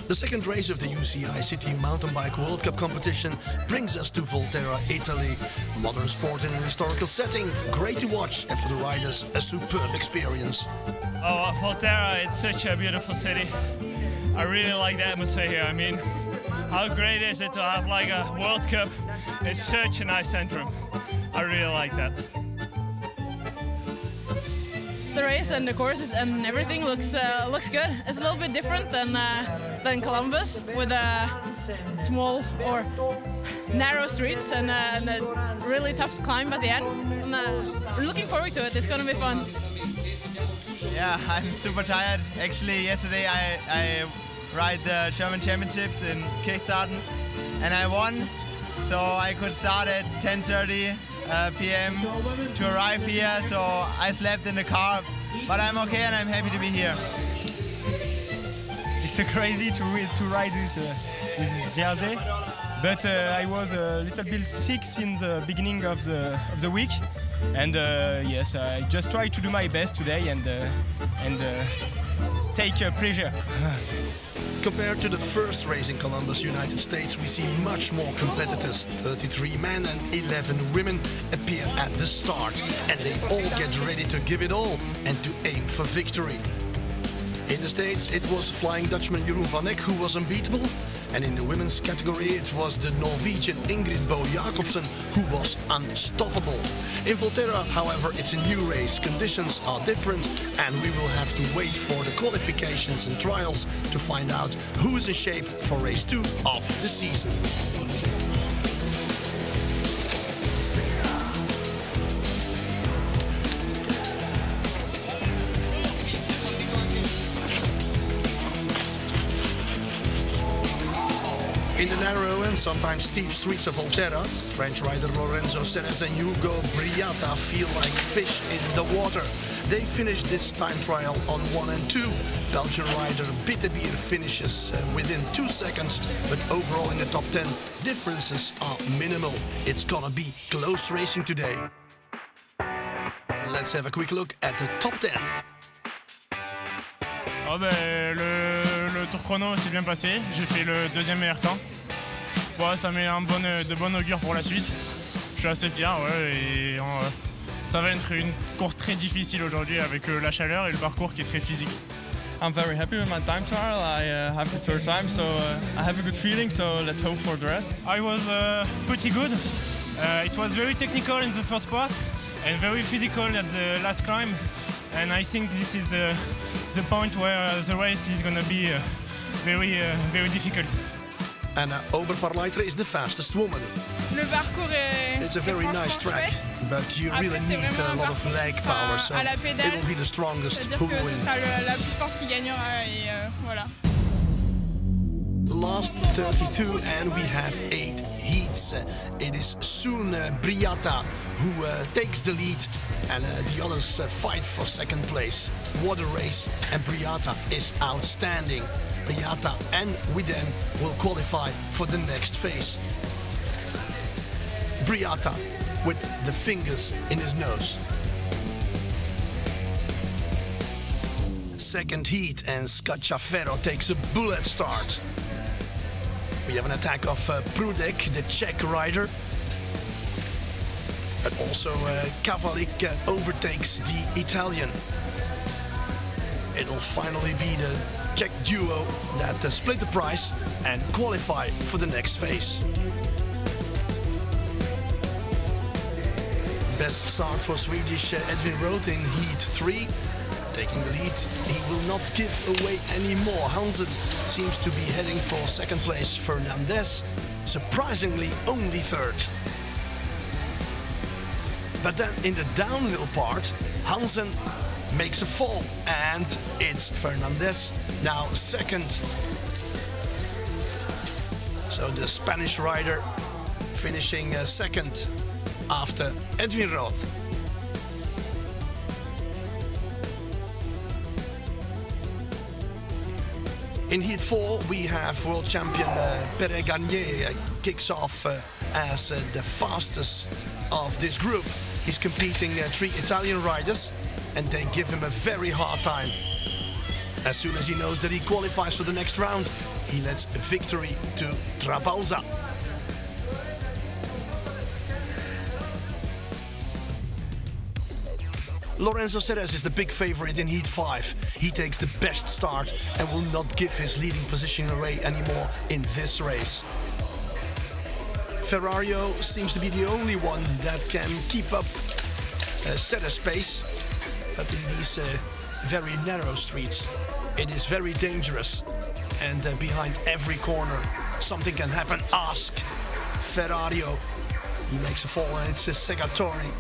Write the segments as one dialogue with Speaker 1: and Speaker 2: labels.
Speaker 1: The second race of the UCI City Mountainbike World Cup competition brings us to Volterra, Italy. Modern sport in an historical setting, great to watch, and for the riders, a superb experience.
Speaker 2: Oh, Volterra, it's such a beautiful city. I really like the atmosphere here. I mean, how great is it to have like a World Cup in such a nice centrum? I really like that.
Speaker 3: The race and the courses and everything looks good. It's a little bit different than Columbus, with small or narrow streets and a really tough climb at the end. And, we're looking forward to it. It's going to be fun.
Speaker 4: Yeah, I'm super tired. Actually, yesterday I ride the German Championships in Kickstarten and I won, so I could start at 10:30 p.m. to arrive here, so I slept in the car, but I'm okay and I'm happy to be here.
Speaker 5: It's crazy to ride this jersey, but I was a little bit sick since the beginning of the week, and yes, I just try to do my best today and take pleasure.
Speaker 1: Compared to the first race in Columbus, United States, we see much more competitors. 33 men and 11 women appear at the start, and they all get ready to give it all and to aim for victory. In the States, it was Flying Dutchman Jeroen van Eck who was unbeatable, and in the women's category it was the Norwegian Ingrid Bo Jacobsen who was unstoppable. In Volterra, however, it's a new race, conditions are different, and we will have to wait for the qualifications and trials to find out who is in shape for race 2 of the season. In the narrow and sometimes steep streets of Volterra, French rider Lorenzo Senes and Hugo Briata feel like fish in the water. They finished this time trial on 1 and 2. Belgian rider Bittebier finishes within 2 seconds, but overall in the top 10, differences are minimal. It's gonna be close racing today. Let's have a quick look at the top 10.
Speaker 2: Oh ben, le tour chrono s'est bien passé, j'ai fait le deuxième meilleur temps. Ouais, ça met de bon augure pour la suite. Je suis assez fier, ouais, et ça va être une course très difficile aujourd'hui avec la chaleur et le parcours qui est très physique.
Speaker 6: I'm very happy with my time trial. I have the third time, so I have a good feeling, so let's hope for the rest.
Speaker 2: I was pretty good. It was very technical in the first part and very physical at the last climb. And I think this is the point where the race is going to be very difficult.
Speaker 1: Anna Oberparleiter is the fastest woman.
Speaker 3: Le parcours est
Speaker 1: It's a very nice track, but you really need a lot of leg power, so it will be the strongest who will win.
Speaker 3: La plus forte qui gagnera et voilà.
Speaker 1: Last 32 and we have 8 heats. It is soon Briata who takes the lead, and the others fight for second place. What a race, and Briata is outstanding. Briata and Widen will qualify for the next phase. Briata with the fingers in his nose. Second heat, and Scacciaferro takes a bullet start. We have an attack of Prudek, the Czech rider. But also Kavalik overtakes the Italian. It'll finally be the Czech duo that split the prize and qualify for the next phase. Best start for Swedish Edvin Roth in Heat 3. Taking the lead, he will not give away any more. Hansen seems to be heading for second place. Fernandez, surprisingly, only third. But then in the downhill part, Hansen makes a fall, and it's Fernandez now second. So the Spanish rider finishing second after Edvin Roth. In Heat 4, we have world champion Pere Gagné kicks off as the fastest of this group. He's competing 3 Italian riders, and they give him a very hard time. As soon as he knows that he qualifies for the next round, he lets victory to Trabalza. Lorenzo Ceres is the big favorite in Heat 5. He takes the best start and will not give his leading position away anymore in this race. Ferrario seems to be the only one that can keep up Ceres' pace, but in these very narrow streets it is very dangerous, and behind every corner something can happen. Ask Ferrario. He makes a fall and it's Segatori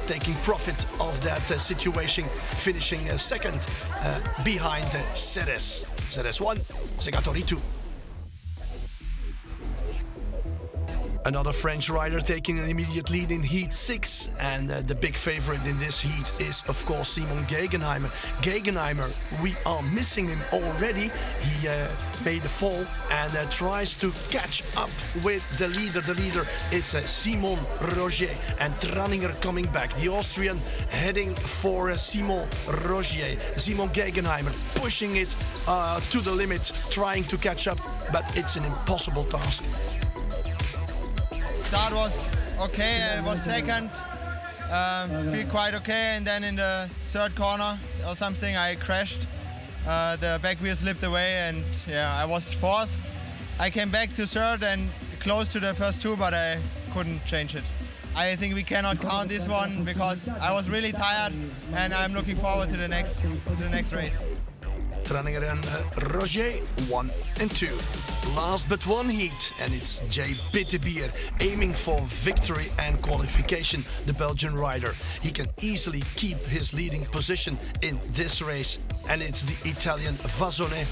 Speaker 1: taking profit of that situation, finishing second behind Ceres. Ceres 1, Segatori 2. Another French rider taking an immediate lead in Heat 6, and the big favorite in this heat is of course Simon Gegenheimer. Gegenheimer, we are missing him already. He made a fall and tries to catch up with the leader. The leader is Simon Rogier, and Tranninger coming back. The Austrian heading for Simon Rogier. Simon Gegenheimer pushing it to the limit, trying to catch up, but it's an impossible task.
Speaker 4: Start was okay, I was second, feel quite okay, and then in the third corner or something I crashed. The back wheel slipped away and yeah, I was fourth. I came back to third and close to the first two, but I couldn't change it. I think we cannot count this one because I was really tired and I'm looking forward to the next race.
Speaker 1: Tranninger and Roger, 1 and 2. Last but one heat, and it's Jay Bittebier aiming for victory and qualification, the Belgian rider. He can easily keep his leading position in this race, and it's the Italian Vasone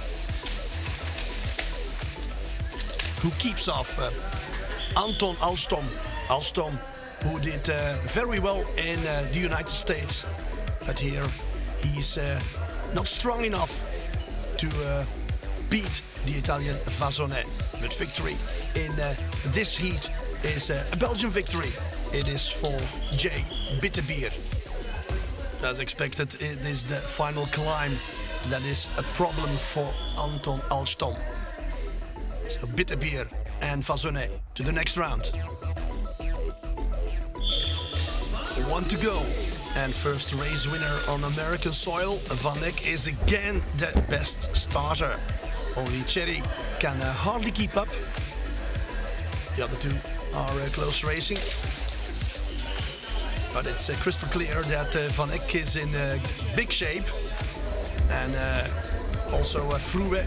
Speaker 1: who keeps off Anton Alstom. Alstom, who did very well in the United States, but here he's not strong enough to beat the Italian Vasone. But victory in this heat is a Belgian victory. It is for Jay Bittebier. As expected, it is the final climb that is a problem for Anton Alstom. So Bittebier and Vasone to the next round. 1 to go. And first race winner on American soil, Van Eck is again the best starter. Only Cherry can hardly keep up. The other two are close racing. But it's crystal clear that Van Eck is in big shape. And also Vroege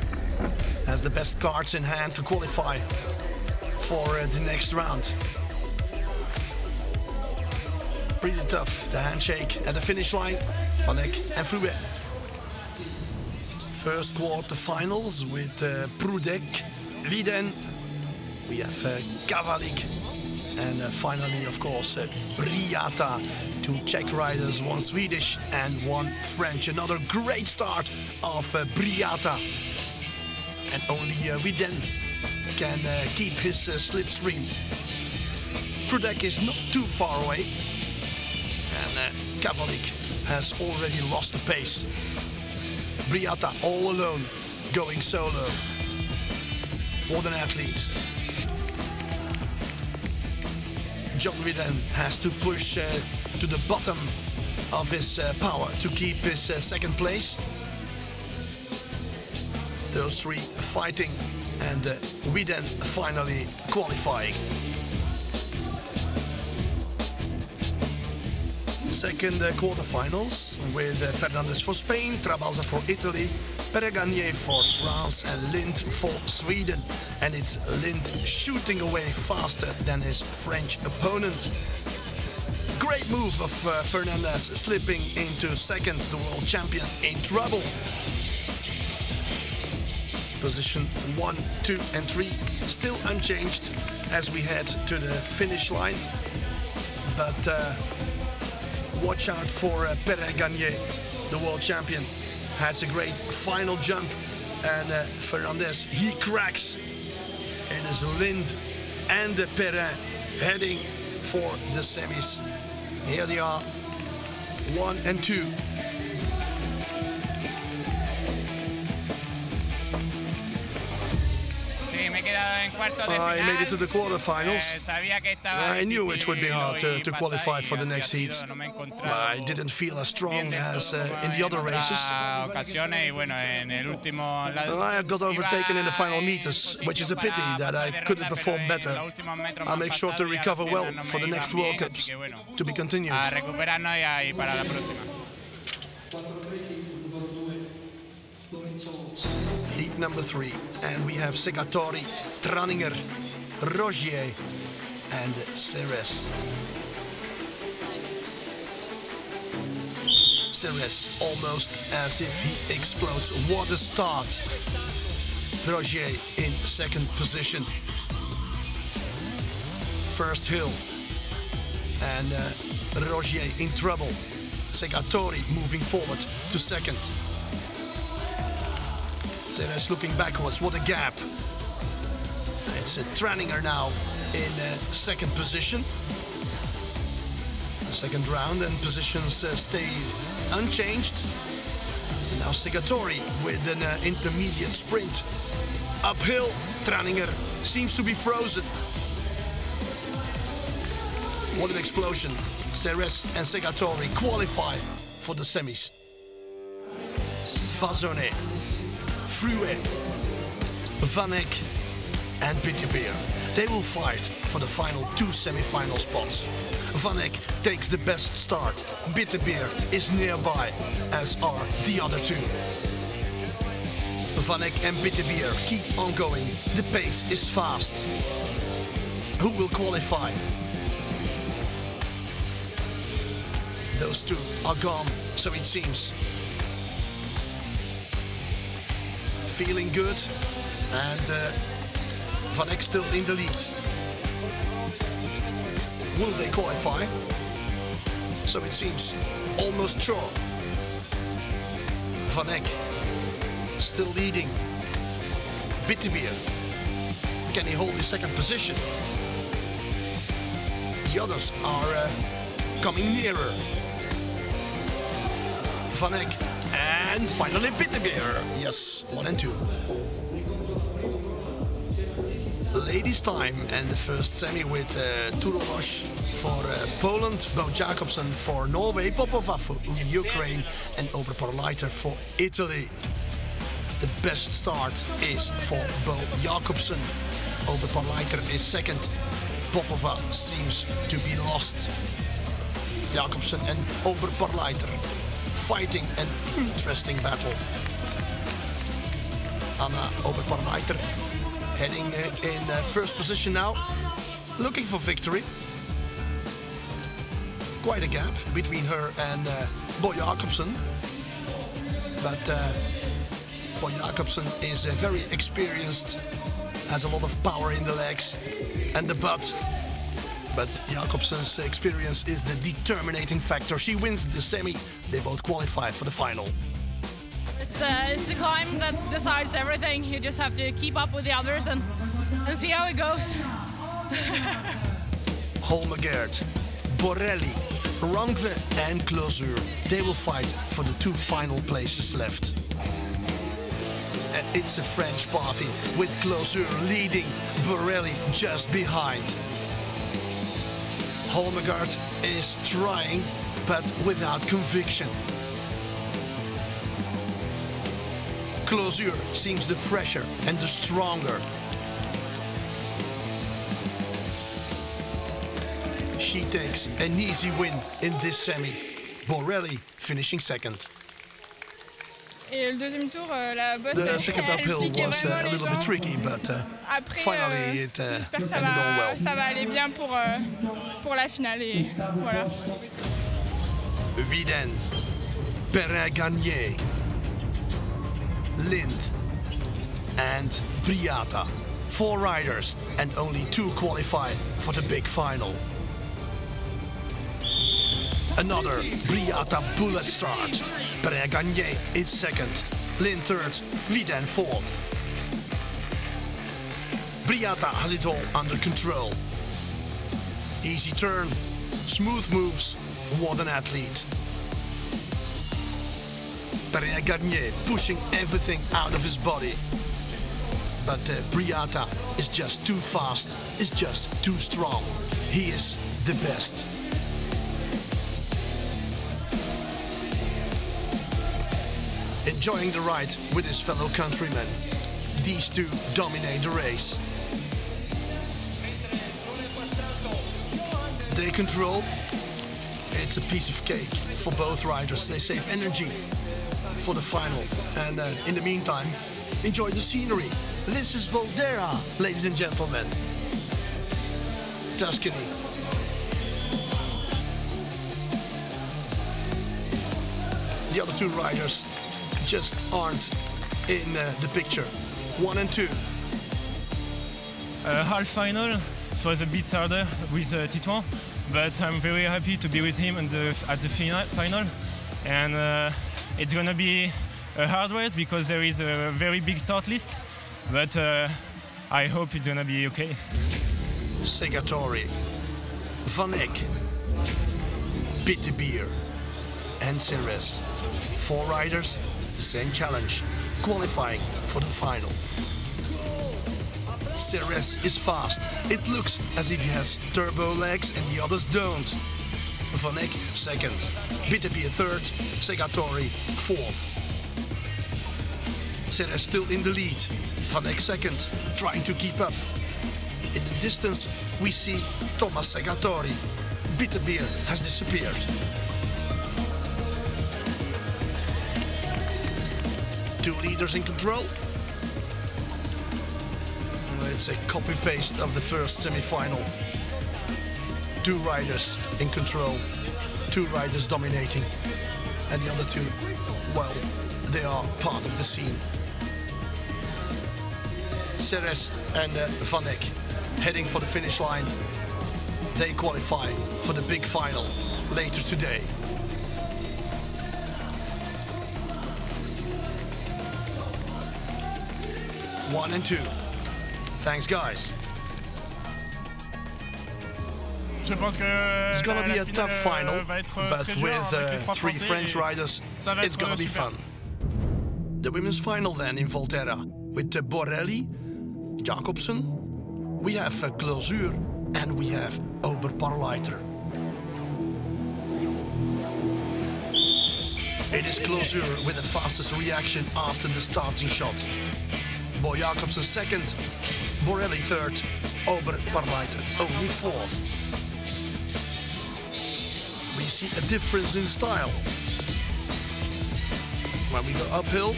Speaker 1: has the best cards in hand to qualify for the next round. Pretty tough, the handshake at the finish line, Van Eck and Vroege. First quarterfinals with Prudek, Widen, we have Kavalik, and finally, of course, Briata. 2 Czech riders, 1 Swedish and 1 French. Another great start of Briata. And only Widen can keep his slipstream. Prudek is not too far away. And Kavalik has already lost the pace. Briata all alone, going solo. What an athlete. John Widen has to push to the bottom of his power to keep his second place. Those 3 fighting, and Widen finally qualifying. Second quarterfinals with Fernandez for Spain, Trabalza for Italy, Peregagné for France and Lind for Sweden. And it's Lind shooting away faster than his French opponent. Great move of Fernandez, slipping into second, the world champion in trouble. Position 1, 2 and 3 still unchanged as we head to the finish line. But watch out for Peregagné, the world champion. Has a great final jump, and Fernandez, he cracks. It is Lind and Perrin heading for the semis. Here they are, 1 and 2. I made it to the quarterfinals. I knew it would be hard to qualify for the next heat. I didn't feel as strong as in the other races. I got overtaken in the final meters, which is a pity that I couldn't perform better. I'll make sure to recover well for the next World Cups. To be continued. Heat number 3, and we have Segatori, Tranninger, Rogier, and Ceres. Ceres almost as if he explodes. What a start! Rogier in second position. First hill, and Rogier in trouble. Segatori moving forward to second. Ceres looking backwards, what a gap. It's Tranninger now in second position. Second round, and positions stay unchanged. Now Segatori with an intermediate sprint. Uphill, Tranninger seems to be frozen. What an explosion. Ceres and Segatori qualify for the semis. Vazone, Fruet, Van Eck and Bitterbeer. They will fight for the final 2 semi-final spots. Van Eck takes the best start. Bitterbeer is nearby, as are the other 2. Van Eck and Bitterbeer keep on going. The pace is fast. Who will qualify? Those 2 are gone, so it seems. Feeling good, and Van Eck still in the lead. Will they qualify? So it seems almost sure. Van Eck still leading. Bitterbeer, can he hold his second position? The others are coming nearer. Van Eck, and finally Bitterbeer. Yes, 1 and 2. Ladies' time, and the first semi with Turolos for Poland, Bo Jacobsen for Norway, Popova for Ukraine, and Oberparleiter for Italy. The best start is for Bo Jacobsen. Oberparleiter is second. Popova seems to be lost. Jacobsen and Oberparleiter fighting an interesting battle. Anna Oberparleiter heading in first position now, looking for victory. Quite a gap between her and Bo Jacobsen, but Bo Jacobsen is very experienced, has a lot of power in the legs and the butt. But Jacobsen's experience is the determinating factor. She wins the semi. They both qualify for the final.
Speaker 3: It's the climb that decides everything. You just have to keep up with the others and see how it goes.
Speaker 1: Holmegard, Borelli, Rankve and Closure. They will fight for the 2 final places left. And it's a French party with Closure leading, Borelli just behind. Holmegard is trying, but without conviction. Closure seems the fresher and the stronger. She takes an easy win in this semi. Borelli finishing second. The second uphill was a little bit tricky, but finally it ended all well.
Speaker 3: Ça va aller bien pour la finale et voilà.
Speaker 1: Viden, Perrin-Gagné, Lind and Briata. 4 riders and only 2 qualify for the big final. Another Briata bullet start. Perrin-Gagné is second, Lind third, Viden fourth. Briata has it all under control. Easy turn, smooth moves, what an athlete. Perrin-Gagné pushing everything out of his body. But Briata is just too fast, is just too strong. He is the best. Enjoying the ride with his fellow countrymen. These two dominate the race. They control. It's a piece of cake for both riders. They save energy for the final. And in the meantime, enjoy the scenery. This is Volterra, ladies and gentlemen. Tuscany. The other two riders just aren't in the picture. 1 and 2.
Speaker 5: Half final, it was a bit harder with Titouan, but I'm very happy to be with him at the final. And it's gonna be a hard race because there is a very big start list, but I hope it's gonna be okay.
Speaker 1: Segatori, Van Eyck, Bittebeer and Ceres. 4 riders, the same challenge, qualifying for the final. Ceres is fast. It looks as if he has turbo legs and the others don't. Van Eyck second, Bittebeer third, Segatori fourth. Ceres still in the lead. Van Eyck second, trying to keep up. In the distance, we see Thomas Segatori. Bittebeer has disappeared. Two leaders in control. It's a copy-paste of the first semi-final. 2 riders in control, 2 riders dominating. And the other 2, well, they are part of the scene. Ceres and Van Eyck heading for the finish line. They qualify for the big final later today. One and 2. Thanks, guys.
Speaker 2: Je pense que
Speaker 1: it's gonna be a tough final,
Speaker 2: va être
Speaker 1: but
Speaker 2: très dur
Speaker 1: with
Speaker 2: avec les 3
Speaker 1: 3 French riders, it's gonna be
Speaker 2: super.
Speaker 1: fun. The women's final then in Volterra with Borelli, Jacobsen, we have Clausure and we have Oberparleiter. It is Clausure with the fastest reaction after the starting shot. Bo Jacobsen second, Borelli third, Oberparleiter only fourth. We see a difference in style. When we go uphill,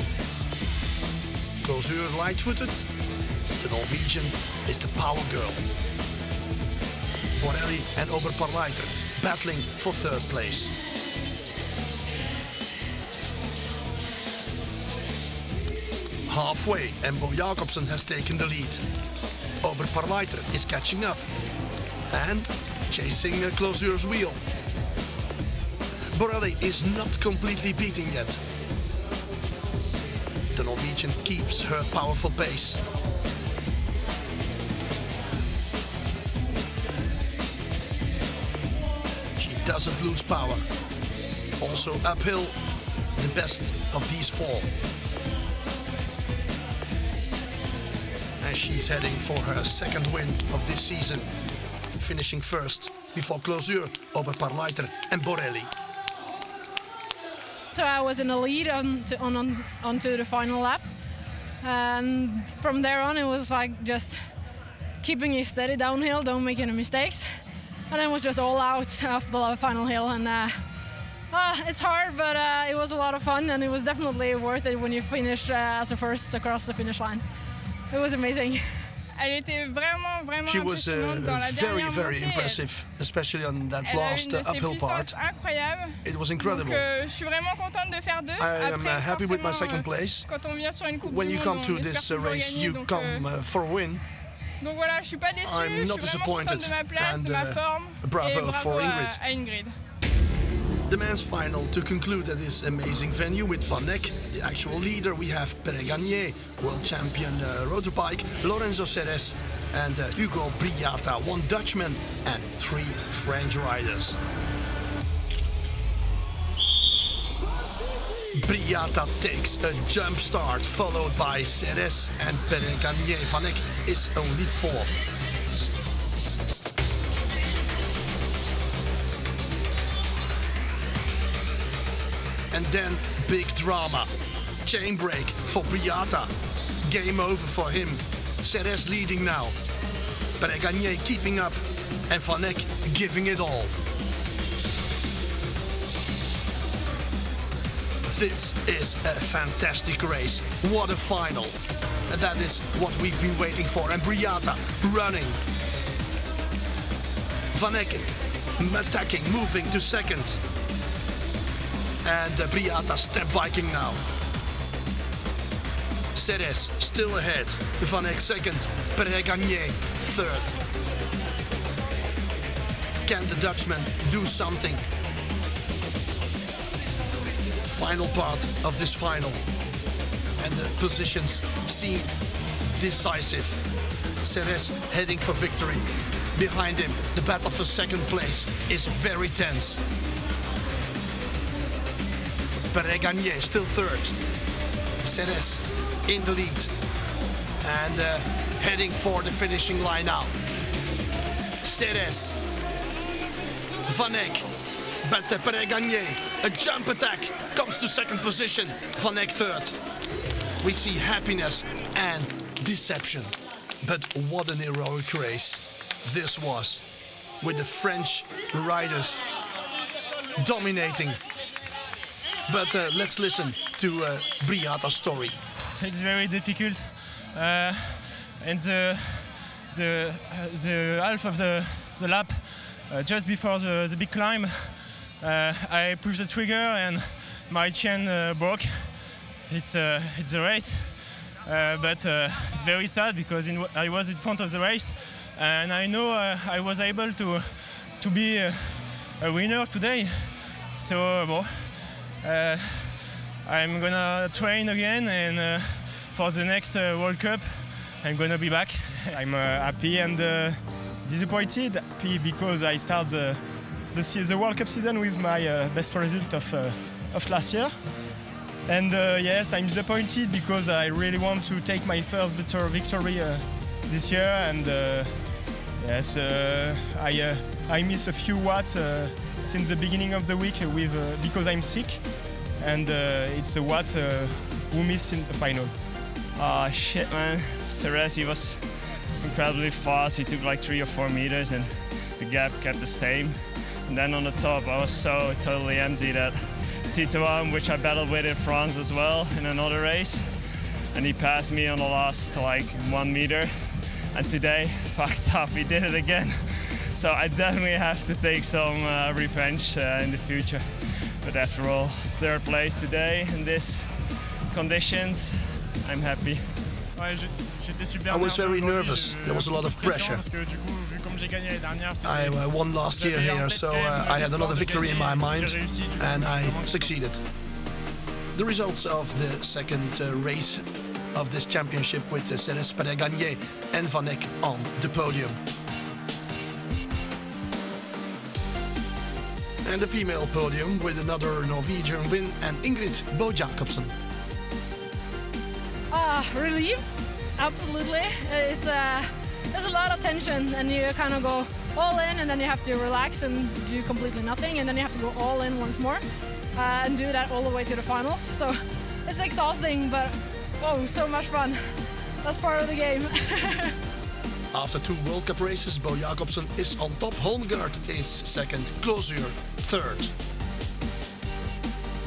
Speaker 1: Clausure light-footed, the Norwegian is the power girl. Borelli and Oberparleiter battling for third place. Halfway, and Bo Jacobsen has taken the lead. Oberparleiter is catching up and chasing Clausure's wheel. Borelli is not completely beaten yet. The Norwegian keeps her powerful pace. She doesn't lose power. Also uphill, the best of these 4. And she's heading for her second win of this season, finishing first before Clausure, Oberparleiter and Borelli.
Speaker 3: So I was in the lead onto the final lap, and from there on it was like just keeping it steady downhill, don't make any mistakes, and then it was just all out up the final hill. And it's hard, but it was a lot of fun, and it was definitely worth it when you finish as a first across the finish line. It was amazing.
Speaker 7: Elle était vraiment, vraiment
Speaker 1: She was very impressive, especially on that last uphill part. It was incredible.
Speaker 7: Donc, je suis vraiment contente de faire 2.
Speaker 1: I am happy with my second place.
Speaker 7: Quand on vient sur une coupe
Speaker 1: when you come to this race, you come for a win.
Speaker 7: Donc voilà, je suis pas déçue.
Speaker 1: I'm not disappointed.
Speaker 7: Je suis vraiment contente de ma place, de ma forme.
Speaker 1: Bravo for Ingrid.
Speaker 7: À Ingrid.
Speaker 1: The men's final to conclude at this amazing venue with Van Eyck, the actual leader. We have Pere Gagné, world champion road bike, Lorenzo Ceres and Hugo Briata, 1 Dutchman and 3 French riders. Briata takes a jump start, followed by Ceres, and Peregagné. Vanek is only fourth. And then big drama. Chain break for Briata. Game over for him. Ceres leading now. Peregagné keeping up, and Vanek giving it all. This is a fantastic race. What a final. And that is what we've been waiting for. And Briata running. Vanek attacking, moving to second. And Briata step biking now. Ceres still ahead. Vanek second. Peregagné third. Can the Dutchman do something? Final part of this final, and the positions seem decisive. Ceres heading for victory. Behind him, the battle for second place is very tense. Peregagné still third. Ceres in the lead and heading for the finishing line now. Ceres, Vanek, but Peregagné, a jump attack, comes to second position. Vanek third. We see happiness and deception. But what an heroic race this was, with the French riders dominating. But let's listen to Briata's story.
Speaker 5: It's very difficult, and the half of the lap, just before the big climb, I pushed the trigger and my chain broke. It's a race, but it's very sad because I was in front of the race, and I know I was able to be a winner today. So I'm gonna train again, and for the next World Cup, I'm gonna be back. I'm happy and disappointed. Happy because I start the World Cup season with my best result of last year. And yes, I'm disappointed because I really want to take my first victory this year. And yes, I miss a few watts since the beginning of the week because I'm sick. And it's a watt who missed in the final.
Speaker 6: Oh shit, man. Ceres, he was incredibly fast. He took like 3 or 4 meters and the gap kept the same. And then on the top, I was so totally empty that T2, which I battled with in France as well in another race, and he passed me on the last like 1 meter. And today, fucked up, he did it again. So I definitely have to take some revenge in the future. But after all, 3rd place today in these conditions, I'm happy.
Speaker 1: I was very nervous. There was a lot of pressure. I won last year here, so I had another victory in my mind, and I succeeded. The results of the second race of this championship with Ceres, Peregagné and Vanek on the podium. And the female podium with another Norwegian win and Ingrid Bo Jacobsen.
Speaker 3: Relief, absolutely. There's a lot of tension, and you kind of go all in, and then you have to relax and do completely nothing, and then you have to go all in once more and do that all the way to the finals. So it's exhausting, but oh, so much fun. That's part of the game.
Speaker 1: After 2 World Cup races, Bo Jacobsen is on top. Holmgaard is second, Klosur third.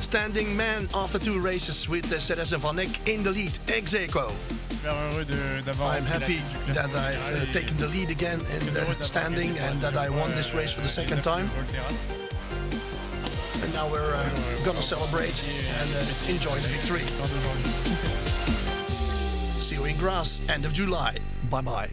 Speaker 1: Standing man after 2 races with Ceres and Vanek in the lead, ex aequo. I'm happy that I've taken the lead again in the standing and that I won this race for the 2nd time. And now we're gonna celebrate and enjoy the victory. See you in grass, end of July. Bye-bye.